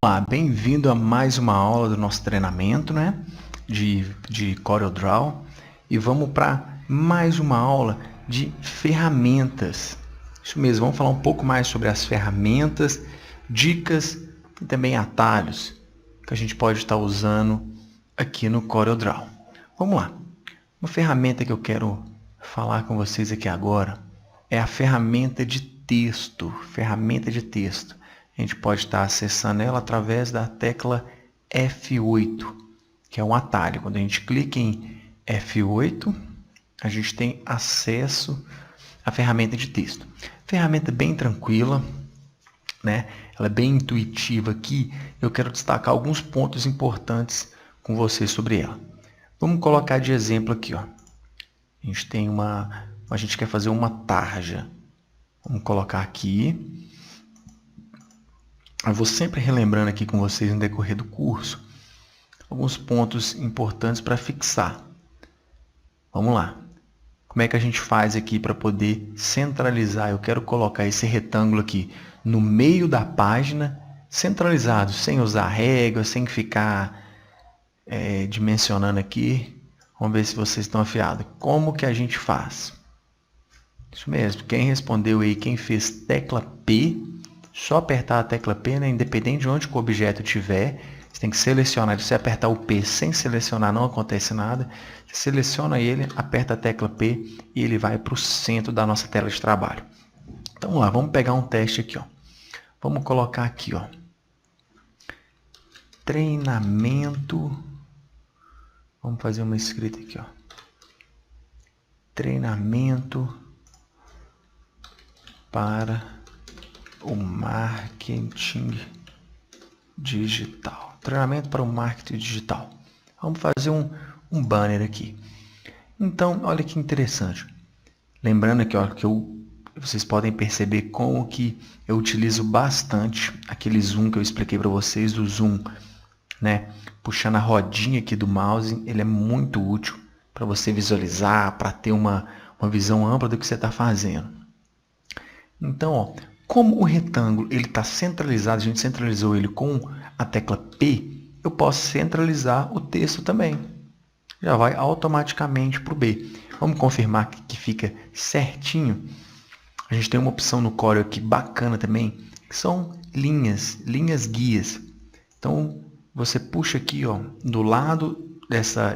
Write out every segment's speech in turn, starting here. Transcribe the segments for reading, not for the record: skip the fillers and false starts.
Olá, bem-vindo a mais uma aula do nosso treinamento, né, de CorelDRAW, e vamos para mais uma aula de ferramentas. Isso mesmo, vamos falar um pouco mais sobre as ferramentas, dicas e também atalhos que a gente pode estar usando aqui no CorelDRAW. Vamos lá. Uma ferramenta que eu quero falar com vocês aqui agora é a ferramenta de texto. A gente pode estar acessando ela através da tecla F8, que é um atalho. Quando a gente clica em F8, a gente tem acesso à ferramenta de texto. Ferramenta bem tranquila, né? Ela é bem intuitiva aqui. Eu quero destacar alguns pontos importantes com você sobre ela. Vamos colocar de exemplo aqui, ó. A gente quer fazer uma tarja. Vamos colocar aqui. Eu vou sempre relembrando aqui com vocês no decorrer do curso alguns pontos importantes para fixar. Vamos lá. Como é que a gente faz aqui para poder centralizar? Eu quero colocar esse retângulo aqui no meio da página, centralizado, sem usar régua, sem ficar dimensionando aqui. Vamos ver se vocês estão afiados. Como que a gente faz? Isso mesmo. Quem respondeu aí, quem fez tecla P, só apertar a tecla P, né? Independente de onde o objeto estiver, você tem que selecionar. Se você apertar o P sem selecionar, não acontece nada. Você seleciona ele, aperta a tecla P e ele vai para o centro da nossa tela de trabalho. Então, vamos lá, vamos pegar um teste aqui, ó. Vamos colocar aqui, ó. Treinamento. Vamos fazer uma escrita aqui, ó. Treinamento para o marketing digital. Treinamento para o marketing digital. Vamos fazer um banner aqui. Então, olha que interessante. Lembrando aqui, ó, que vocês podem perceber como que eu utilizo bastante aquele zoom que eu expliquei para vocês, do zoom, né? Puxando a rodinha aqui do mouse, ele é muito útil para você visualizar, para ter uma visão ampla do que você está fazendo. Então, ó, como o retângulo ele está centralizado, a gente centralizou ele com a tecla P, eu posso centralizar o texto também. Já vai automaticamente para o B. Vamos confirmar que fica certinho. A gente tem uma opção no Corel aqui bacana também, que são linhas guias. Então, você puxa aqui, ó, do lado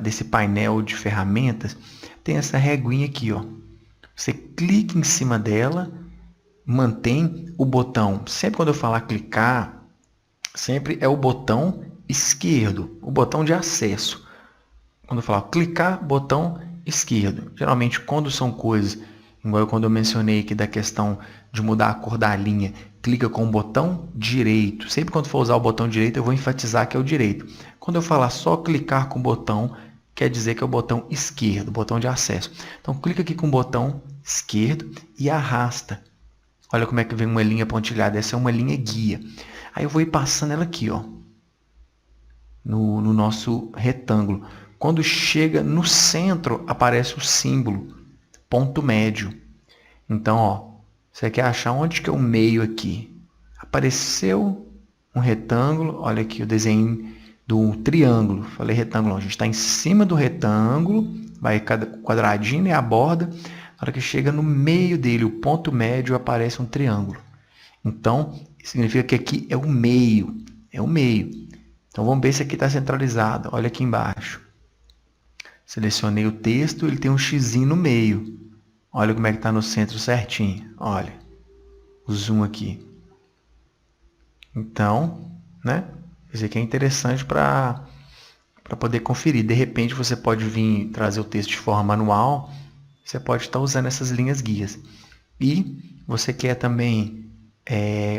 desse painel de ferramentas, tem essa reguinha aqui, ó. Você clica em cima dela, mantém o botão. Sempre quando eu falar clicar, sempre é o botão esquerdo, o botão de acesso. Quando eu falar clicar, botão esquerdo. Geralmente, quando são coisas, igual quando eu mencionei aqui da questão de mudar a cor da linha, clica com o botão direito. Sempre quando for usar o botão direito, eu vou enfatizar que é o direito. Quando eu falar só clicar com o botão, quer dizer que é o botão esquerdo, o botão de acesso. Então, clica aqui com o botão esquerdo e arrasta. Olha como é que vem uma linha pontilhada. Essa é uma linha guia. Aí eu vou ir passando ela aqui, ó, no nosso retângulo. Quando chega no centro, aparece o símbolo, ponto médio. Então, ó, você quer achar onde que é o meio aqui. Apareceu um retângulo. Olha aqui o desenho do triângulo. Falei retângulo, a gente está em cima do retângulo. Vai cada quadradinho e a borda. Na hora que chega no meio dele, o ponto médio, aparece um triângulo. Então, significa que aqui é o meio. É o meio. Então, vamos ver se aqui está centralizado. Olha aqui embaixo. Selecionei o texto, ele tem um xizinho no meio. Olha como é que está no centro certinho. Olha, o zoom aqui. Então, né? Isso aqui é interessante para poder conferir. De repente, você pode vir trazer o texto de forma manual. Você pode estar usando essas linhas guias. E você quer também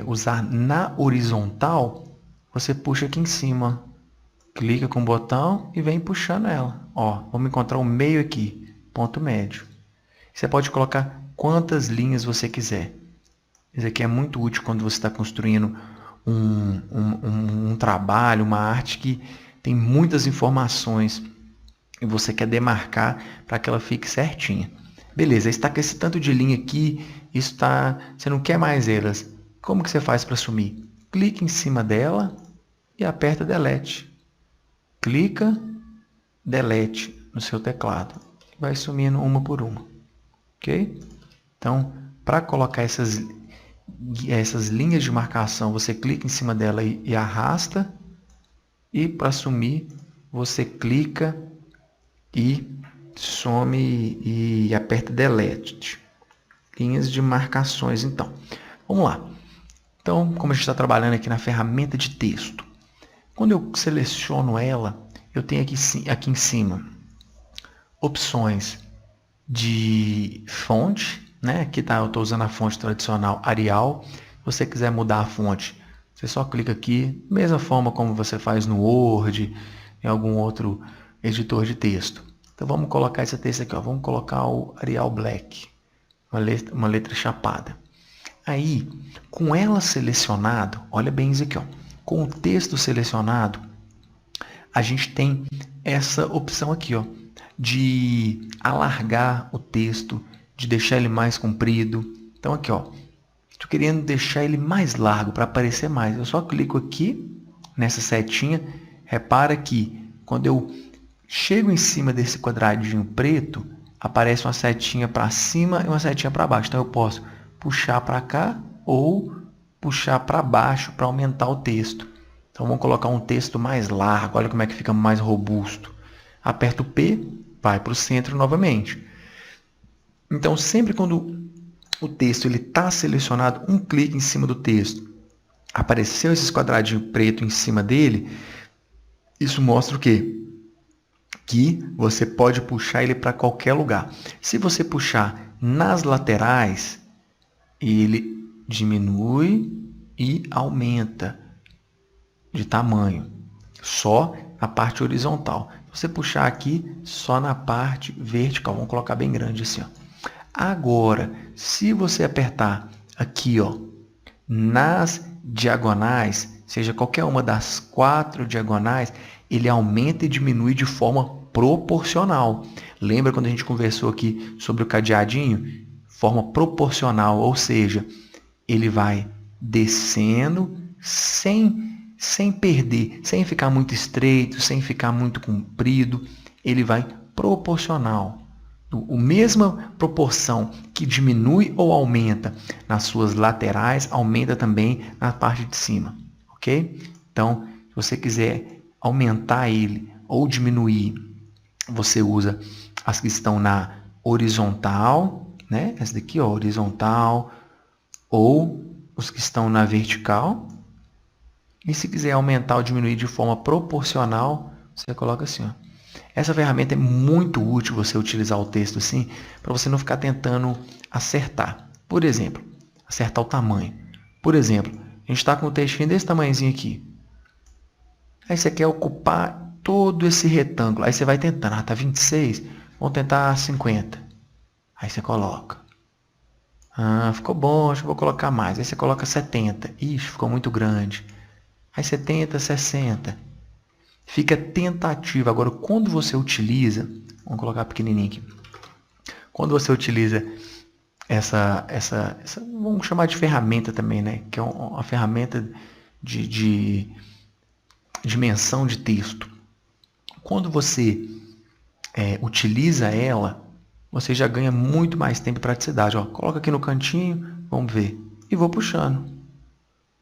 usar na horizontal, você puxa aqui em cima. Clica com o botão e vem puxando ela. Ó, vamos encontrar o meio aqui, ponto médio. Você pode colocar quantas linhas você quiser. Isso aqui é muito útil quando você está construindo um trabalho, uma arte que tem muitas informações e você quer demarcar para que ela fique certinha. Beleza, está com esse tanto de linha aqui, você não quer mais elas. Como que você faz para sumir? Clique em cima dela, e aperta Delete. Clica, Delete no seu teclado. Vai sumindo uma por uma. Ok? Então, para colocar essas linhas de marcação, você clica em cima dela e arrasta. E para sumir, você clica e some e aperta Delete. Linhas de marcações, então. Vamos lá. Então, como a gente está trabalhando aqui na ferramenta de texto, quando eu seleciono ela, eu tenho aqui em cima opções de fonte, né? Aqui tá, eu estou usando a fonte tradicional Arial. Se você quiser mudar a fonte, você só clica aqui, mesma forma como você faz no Word, em algum outro editor de texto. Então vamos colocar esse texto aqui, ó. Vamos colocar o Arial Black, uma letra chapada. Aí, com ela selecionado, olha bem isso aqui, ó. Com o texto selecionado, a gente tem essa opção aqui, ó, de alargar o texto, de deixar ele mais comprido. Então aqui, ó, estou querendo deixar ele mais largo para aparecer mais. Eu só clico aqui nessa setinha. Repara que quando eu chego em cima desse quadradinho preto, aparece uma setinha para cima e uma setinha para baixo. Então eu posso puxar para cá ou puxar para baixo para aumentar o texto. Então vamos colocar um texto mais largo. Olha como é que fica mais robusto. Aperto o P, vai para o centro novamente. Então sempre quando o texto está selecionado, um clique em cima do texto, apareceu esses quadradinhos preto em cima dele, isso mostra o quê? Que você pode puxar ele para qualquer lugar. Se você puxar nas laterais, ele diminui e aumenta de tamanho, só na parte horizontal. Se você puxar aqui, só na parte vertical. Vamos colocar bem grande assim, ó. Agora, se você apertar aqui, ó, nas diagonais, seja qualquer uma das 4 diagonais, ele aumenta e diminui de forma proporcional. Lembra quando a gente conversou aqui sobre o cadeadinho? Forma proporcional, ou seja, ele vai descendo sem perder, sem ficar muito estreito, sem ficar muito comprido. Ele vai proporcional. A mesma proporção que diminui ou aumenta nas suas laterais, aumenta também na parte de cima, ok? Então, se você quiser aumentar ele ou diminuir, você usa as que estão na horizontal, né? Essa daqui, ó, horizontal, ou os que estão na vertical. E se quiser aumentar ou diminuir de forma proporcional, você coloca assim, ó. Essa ferramenta é muito útil você utilizar o texto assim, para você não ficar tentando acertar. Por exemplo, acertar o tamanho. Por exemplo, a gente está com um textinho desse tamanhozinho aqui. Aí você quer ocupar todo esse retângulo. Aí você vai tentando, tá 26, vamos tentar 50. Aí você coloca. Ficou bom, acho que vou colocar mais. Aí você coloca 70. Ixi, ficou muito grande. Aí você tenta 60. Fica tentativa. Agora, quando você utiliza, vamos colocar pequenininho aqui. Quando você utiliza essa vamos chamar de ferramenta também, né? Que é uma ferramenta de dimensão de texto. Quando você utiliza ela, você já ganha muito mais tempo e praticidade. Ó, coloca aqui no cantinho, vamos ver. E vou puxando.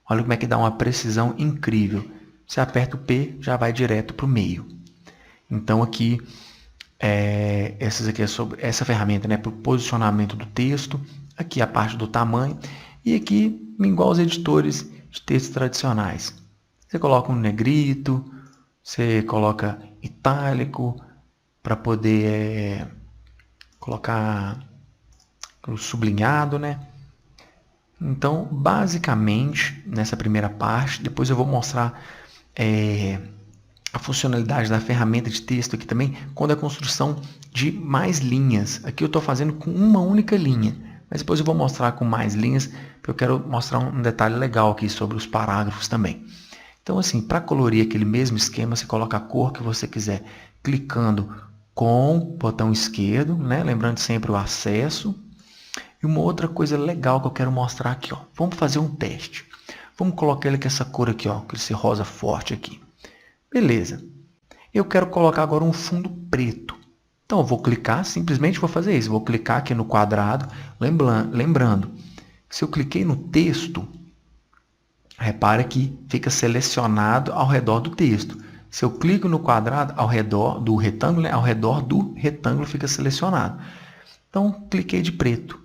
Olha como é que dá uma precisão incrível. Você aperta o P, já vai direto para o meio. Então aqui, essa ferramenta, né, para o posicionamento do texto. Aqui a parte do tamanho. E aqui, igual os editores de textos tradicionais. Você coloca um negrito, você coloca itálico, para poder colocar o sublinhado, né? Então, basicamente, nessa primeira parte, depois eu vou mostrar a funcionalidade da ferramenta de texto aqui também, quando a construção de mais linhas. Aqui eu estou fazendo com uma única linha, mas depois eu vou mostrar com mais linhas, porque eu quero mostrar um detalhe legal aqui sobre os parágrafos também. Então, assim, para colorir aquele mesmo esquema, você coloca a cor que você quiser, clicando com o botão esquerdo, né? Lembrando sempre o acesso. E uma outra coisa legal que eu quero mostrar aqui, ó. Vamos fazer um teste. Vamos colocar ele com essa cor aqui, ó, com esse rosa forte aqui. Beleza. Eu quero colocar agora um fundo preto. Então, eu vou clicar, simplesmente vou fazer isso. Vou clicar aqui no quadrado. Lembrando, se eu cliquei no texto, repara que fica selecionado ao redor do texto. Se eu clico no quadrado, ao redor do retângulo, né? Ao redor do retângulo fica selecionado. Então, cliquei de preto.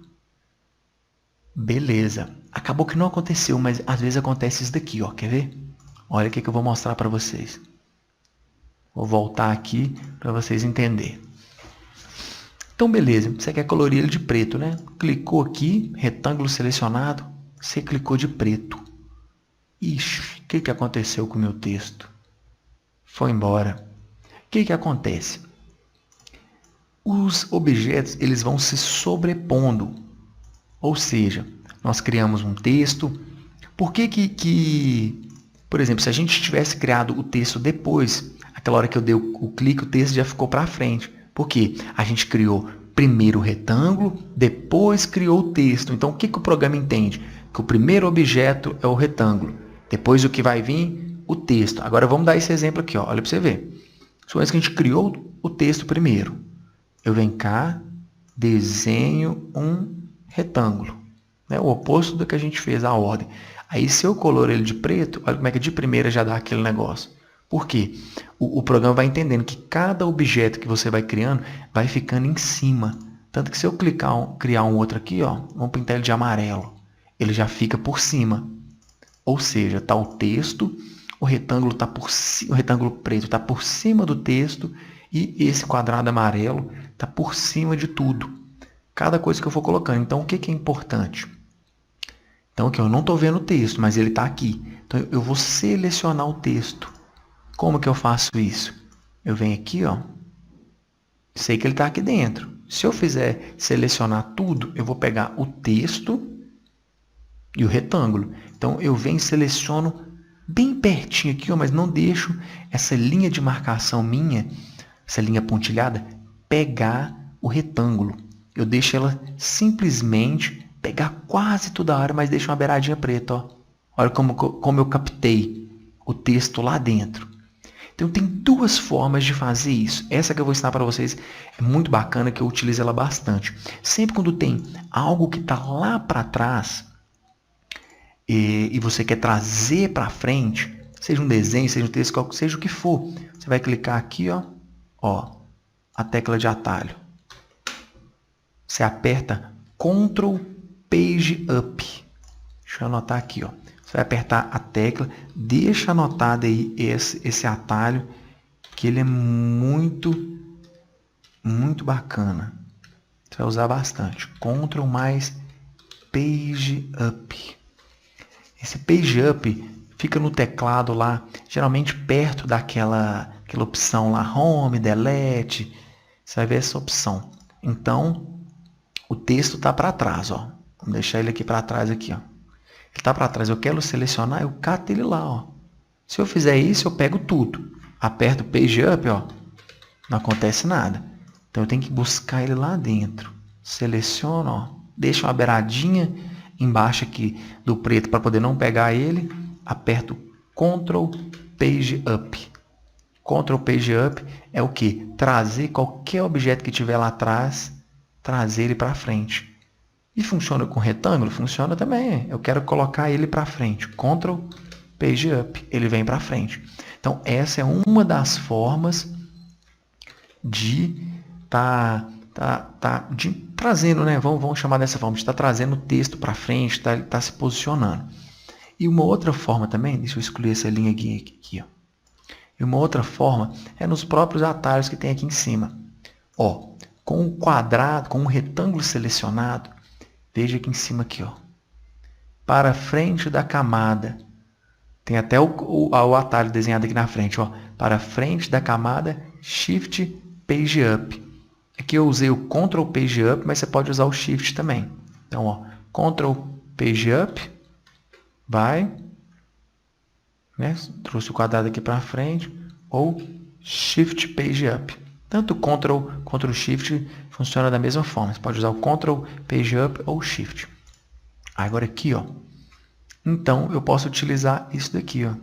Beleza. Acabou que não aconteceu, mas às vezes acontece isso daqui, ó. Quer ver? Olha o que eu vou mostrar para vocês. Vou voltar aqui para vocês entenderem. Então, beleza. Você quer colorir ele de preto, né? Clicou aqui, retângulo selecionado. Você clicou de preto. Ixi, o que aconteceu com o meu texto? Foi embora. O que acontece? Os objetos eles vão se sobrepondo. Ou seja, nós criamos um texto. Por que, por exemplo, se a gente tivesse criado o texto depois, aquela hora que eu dei o clique, o texto já ficou para frente. Por quê? A gente criou primeiro o retângulo, depois criou o texto. Então, o que o programa entende? Que o primeiro objeto é o retângulo. Depois o que vai vir? O texto. Agora, vamos dar esse exemplo aqui. Ó. Olha para você ver. Suponha que a gente criou o texto primeiro. Eu venho cá, desenho um retângulo. Né? O oposto do que a gente fez, a ordem. Aí, se eu color ele de preto, olha como é que de primeira já dá aquele negócio. Por quê? O programa vai entendendo que cada objeto que você vai criando vai ficando em cima. Tanto que se eu criar um outro aqui, ó, vamos pintar ele de amarelo. Ele já fica por cima. Ou seja, está o texto, o retângulo preto está por cima do texto e esse quadrado amarelo está por cima de tudo. Cada coisa que eu for colocando. Então, o que é importante? Então, aqui eu não estou vendo o texto, mas ele está aqui. Então, eu vou selecionar o texto. Como que eu faço isso? Eu venho aqui, ó. Sei que ele está aqui dentro. Se eu fizer selecionar tudo, eu vou pegar o texto e o retângulo. Então, eu venho e seleciono bem pertinho aqui, ó, mas não deixo essa linha de marcação minha, essa linha pontilhada, pegar o retângulo. Eu deixo ela simplesmente pegar quase toda a área, mas deixo uma beiradinha preta. Ó. Olha como eu captei o texto lá dentro. Então, tem duas formas de fazer isso. Essa que eu vou ensinar para vocês é muito bacana, que eu utilizo ela bastante. Sempre quando tem algo que está lá para trás e você quer trazer para frente, seja um desenho, seja um texto, seja o que for, você vai clicar aqui, ó, a tecla de atalho. Você aperta Ctrl Page Up. Deixa eu anotar aqui, ó. Você vai apertar a tecla, deixa anotado aí esse atalho, que ele é muito, muito bacana. Você vai usar bastante. Ctrl mais Page Up. Esse Page Up fica no teclado lá, geralmente perto daquela opção lá, Home, Delete. Você vai ver essa opção. Então, o texto está para trás, ó. Vamos deixar ele aqui para trás aqui, ó. Ele está para trás, eu quero selecionar, eu cato ele lá, ó. Se eu fizer isso, eu pego tudo. Aperto o Page Up, ó. Não acontece nada. Então, eu tenho que buscar ele lá dentro. Seleciono, ó. Deixo uma beiradinha embaixo aqui do preto para poder não pegar ele. Aperto Ctrl Page Up. Ctrl Page Up é o que? Trazer qualquer objeto que tiver lá atrás, trazer ele para frente. E funciona com retângulo? Funciona também. Eu quero colocar ele para frente. Ctrl Page Up. Ele vem para frente. Então, essa é uma das formas de de trazendo, né? Vamos chamar dessa forma, de estar trazendo o texto para frente, tá se posicionando. E uma outra forma também, deixa eu excluir essa linha aqui, ó. E uma outra forma é nos próprios atalhos que tem aqui em cima. Ó, com o quadrado, com o retângulo selecionado, veja aqui em cima aqui, ó. Para frente da camada. Tem até o atalho desenhado aqui na frente, ó. Para frente da camada, Shift Page Up. Aqui eu usei o Ctrl Page Up, mas você pode usar o Shift também. Então, ó, Ctrl Page Up, vai, né? Trouxe o quadrado aqui para frente, ou Shift Page Up. Tanto Ctrl Shift funciona da mesma forma. Você pode usar o Ctrl Page Up ou Shift. Agora aqui, ó, Então, eu posso utilizar isso daqui, ó.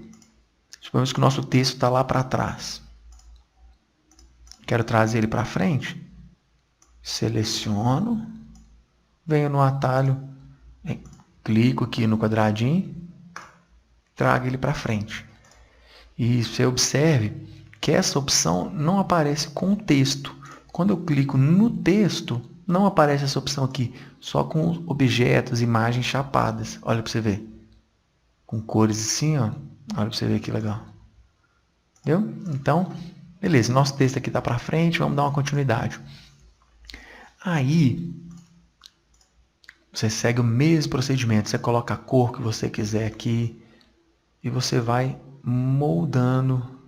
Suponhamos que o nosso texto está lá para trás. Quero trazer ele para frente. Seleciono, venho no atalho, clico aqui no quadradinho, trago ele para frente. E você observe que essa opção não aparece com o texto. Quando eu clico no texto, não aparece essa opção aqui, só com objetos, imagens chapadas. Olha para você ver. Com cores assim, ó. Olha para você ver que legal. Entendeu? Então, beleza. Nosso texto aqui está para frente, vamos dar uma continuidade. Aí, você segue o mesmo procedimento. Você coloca a cor que você quiser aqui e você vai moldando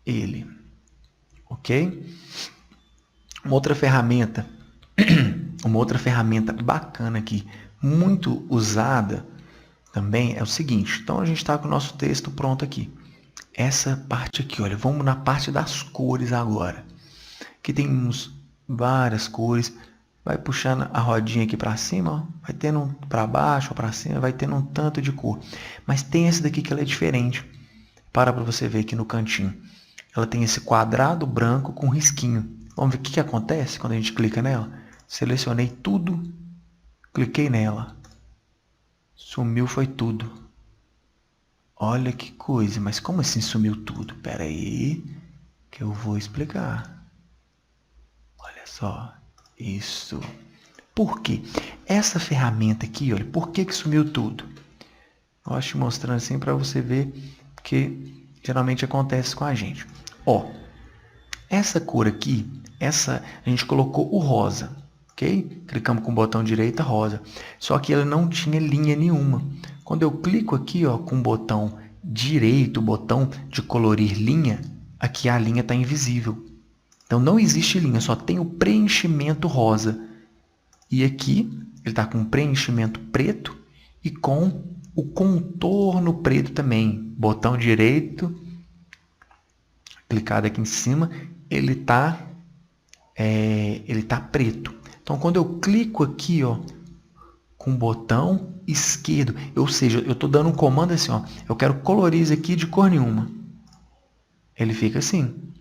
ele. Ok? Uma outra ferramenta bacana aqui, muito usada também, é o seguinte. Então, a gente está com o nosso texto pronto aqui. Essa parte aqui, olha, vamos na parte das cores agora. Aqui temos várias cores. Vai puxando a rodinha aqui para cima, ó, vai tendo para baixo ou para cima, vai tendo um tanto de cor. Mas tem essa daqui que ela é diferente. Para você ver aqui no cantinho. Ela tem esse quadrado branco com risquinho. Vamos ver o que acontece quando a gente clica nela. Selecionei tudo, cliquei nela. Sumiu foi tudo. Olha que coisa, mas como assim sumiu tudo? Espera aí, que eu vou explicar. Olha só, isso. Por quê? Essa ferramenta aqui, olha, por que sumiu tudo? Eu gosto de mostrando assim para você ver que geralmente acontece com a gente. Ó, essa cor aqui, a gente colocou o rosa, ok? Clicamos com o botão direito, rosa. Só que ela não tinha linha nenhuma. Quando eu clico aqui, ó, com o botão direito, o botão de colorir linha, aqui a linha está invisível. Então não existe linha, só tem o preenchimento rosa. E aqui ele está com preenchimento preto e com o contorno preto também. Botão direito, clicado aqui em cima, ele tá preto. Então, quando eu clico aqui, ó, com o botão esquerdo, ou seja, eu estou dando um comando assim, ó, eu quero colorir isso aqui de cor nenhuma. Ele fica assim.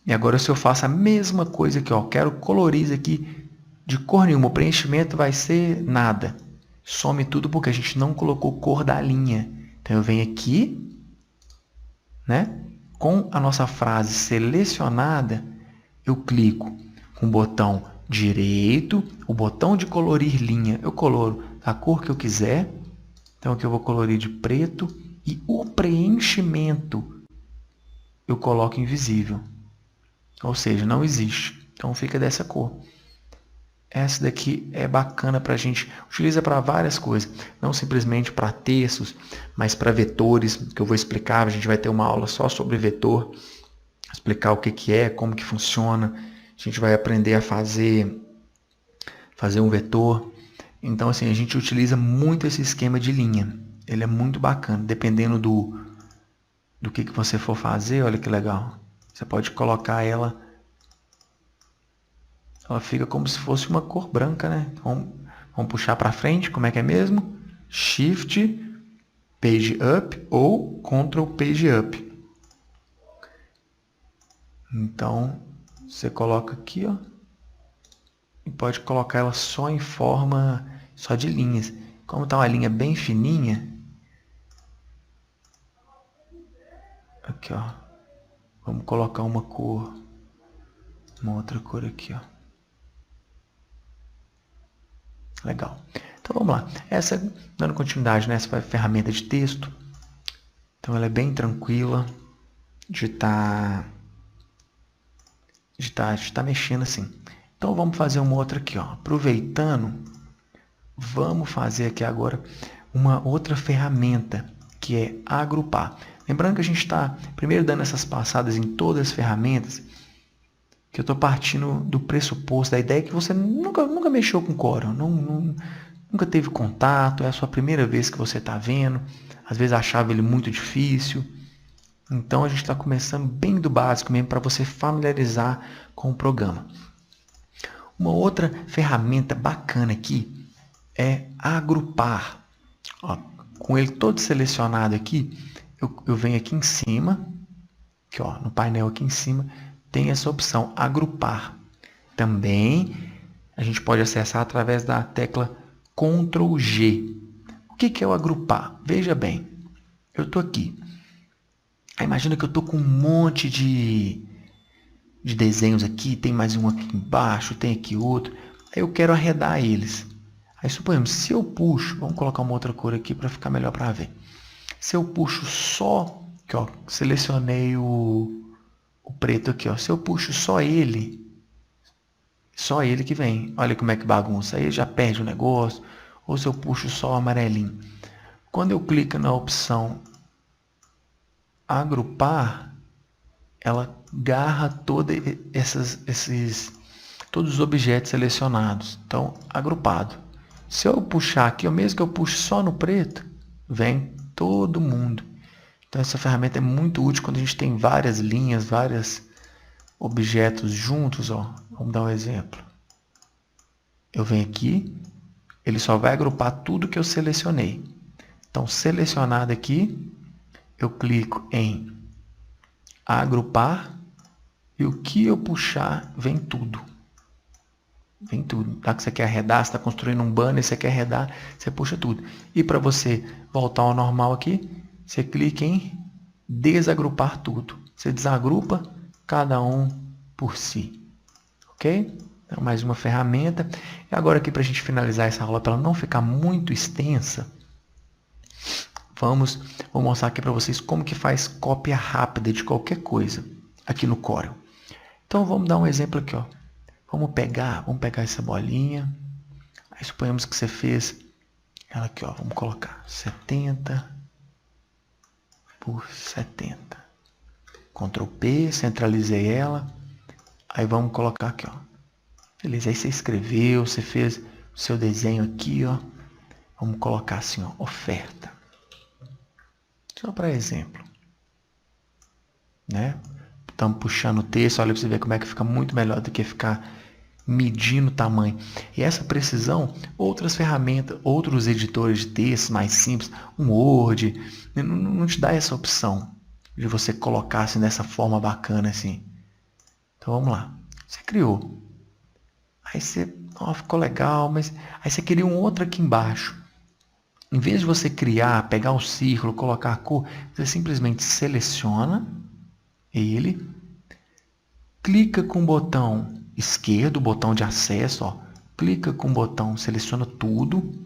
E agora, se eu faço a mesma coisa aqui, ó, quero colorir isso aqui de cor nenhuma, o preenchimento vai ser nada. Some tudo porque a gente não colocou cor da linha. Então, eu venho aqui, né? Com a nossa frase selecionada, eu clico com o botão direito, o botão de colorir linha, eu coloro a cor que eu quiser. Então aqui eu vou colorir de preto e o preenchimento eu coloco invisível. Ou seja, não existe. Então fica dessa cor. Essa daqui é bacana para a gente, utiliza para várias coisas, não simplesmente para textos, mas para vetores, que eu vou explicar, a gente vai ter uma aula só sobre vetor, explicar o que é, como que funciona, a gente vai aprender a fazer um vetor. Então, assim, a gente utiliza muito esse esquema de linha, ele é muito bacana, dependendo do que você for fazer, olha que legal, você pode colocar ela fica como se fosse uma cor branca, né? Então, vamos puxar para frente, como é que é mesmo? Shift, Page Up ou Ctrl Page Up. Então, você coloca aqui, ó, e pode colocar ela só em forma, só de linhas. Como está uma linha bem fininha, aqui, ó, vamos colocar uma cor, uma outra cor aqui, ó. Legal. Então vamos lá. Essa, dando continuidade nessa ferramenta de texto, então ela é bem tranquila de estar mexendo assim. Então vamos fazer uma outra aqui, ó. Aproveitando, vamos fazer aqui agora uma outra ferramenta que é agrupar. Lembrando que a gente está primeiro dando essas passadas em todas as ferramentas, que eu estou partindo do pressuposto, da ideia que você nunca mexeu com Corel, nunca teve contato, é a sua primeira vez que você está vendo, às vezes achava ele muito difícil. Então a gente está começando bem do básico mesmo para você familiarizar com o programa. Uma outra ferramenta bacana aqui é agrupar. Ó, com ele todo selecionado aqui, eu venho aqui em cima, aqui, ó, no painel aqui em cima, tem essa opção, agrupar. Também a gente pode acessar através da tecla Ctrl G. O que é o agrupar? Veja bem, eu estou aqui. Aí imagina que eu estou com um monte de desenhos aqui, tem mais um aqui embaixo, tem aqui outro. Aí eu quero arredar eles. Aí suponhamos, se eu puxo, vamos colocar uma outra cor aqui para ficar melhor para ver. Se eu puxo só, aqui, ó, selecionei o preto aqui, ó. Se eu puxo só ele que vem. Olha como é que bagunça. Aí já perde o negócio. Ou se eu puxo só o amarelinho. Quando eu clico na opção agrupar, ela agarra todos os objetos selecionados. Então, agrupado. Se eu puxar aqui, mesmo que eu puxe só no preto, vem todo mundo. Então, essa ferramenta é muito útil quando a gente tem várias linhas, vários objetos juntos. Ó. Vamos dar um exemplo. Eu venho aqui, ele só vai agrupar tudo que eu selecionei. Então, selecionado aqui, eu clico em agrupar e o que eu puxar vem tudo. Vem tudo. Tá? Que você quer arredar, você está construindo um banner, você quer arredar, você puxa tudo. E para você voltar ao normal aqui, você clica em desagrupar tudo. Você desagrupa cada um por si. Ok? Então, mais uma ferramenta. E agora aqui para a gente finalizar essa aula, para ela não ficar muito extensa, vou mostrar aqui para vocês como que faz cópia rápida de qualquer coisa aqui no Corel. Então vamos dar um exemplo aqui, ó. Vamos pegar essa bolinha. Aí suponhamos que você fez ela aqui, ó. Vamos colocar 70 por 70. Ctrl P, centralizei ela. Aí vamos colocar aqui, ó. Beleza, aí você escreveu, você fez o seu desenho aqui, ó. Vamos colocar assim, ó, oferta. Só para exemplo. Né? Estamos puxando o texto, olha para você ver como é que fica muito melhor do que ficar medindo o tamanho. E essa precisão, outras ferramentas, outros editores de texto mais simples, um Word, não te dá essa opção de você colocar assim dessa forma bacana assim. Então vamos lá. Você criou. Aí você, ó, ficou legal, mas aí você queria um outro aqui embaixo. Em vez de você criar, pegar o círculo, colocar a cor, você simplesmente seleciona ele, clica com o botão esquerdo, o botão de acesso, ó, clica com o botão, seleciona tudo,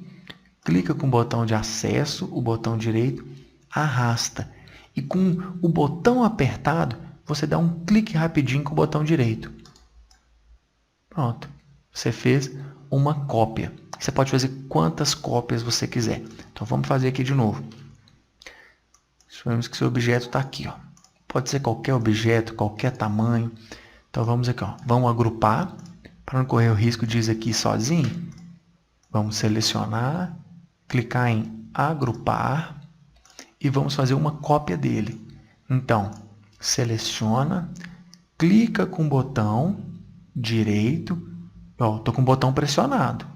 clica com o botão de acesso, o botão direito, arrasta. E com o botão apertado, você dá um clique rapidinho com o botão direito. Pronto, você fez uma cópia. Você pode fazer quantas cópias você quiser. Então vamos fazer aqui de novo. Suponhamos que seu objeto está aqui, ó. Pode ser qualquer objeto, qualquer tamanho. Então vamos aqui, ó. Vamos agrupar. Para não correr o risco de ir aqui sozinho. Vamos selecionar, clicar em agrupar e vamos fazer uma cópia dele. Então, seleciona, clica com o botão direito. Estou com o botão pressionado.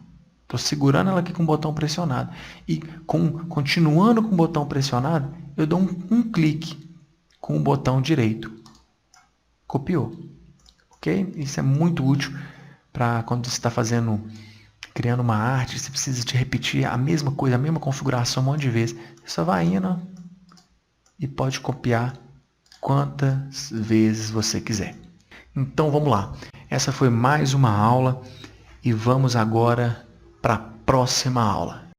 Estou segurando ela aqui com o botão pressionado. E continuando com o botão pressionado, eu dou um clique com o botão direito. Copiou. Ok? Isso é muito útil para quando você está criando uma arte, você precisa de repetir a mesma coisa, a mesma configuração um monte de vezes. Você só vai indo e pode copiar quantas vezes você quiser. Então vamos lá. Essa foi mais uma aula e vamos agora para a próxima aula.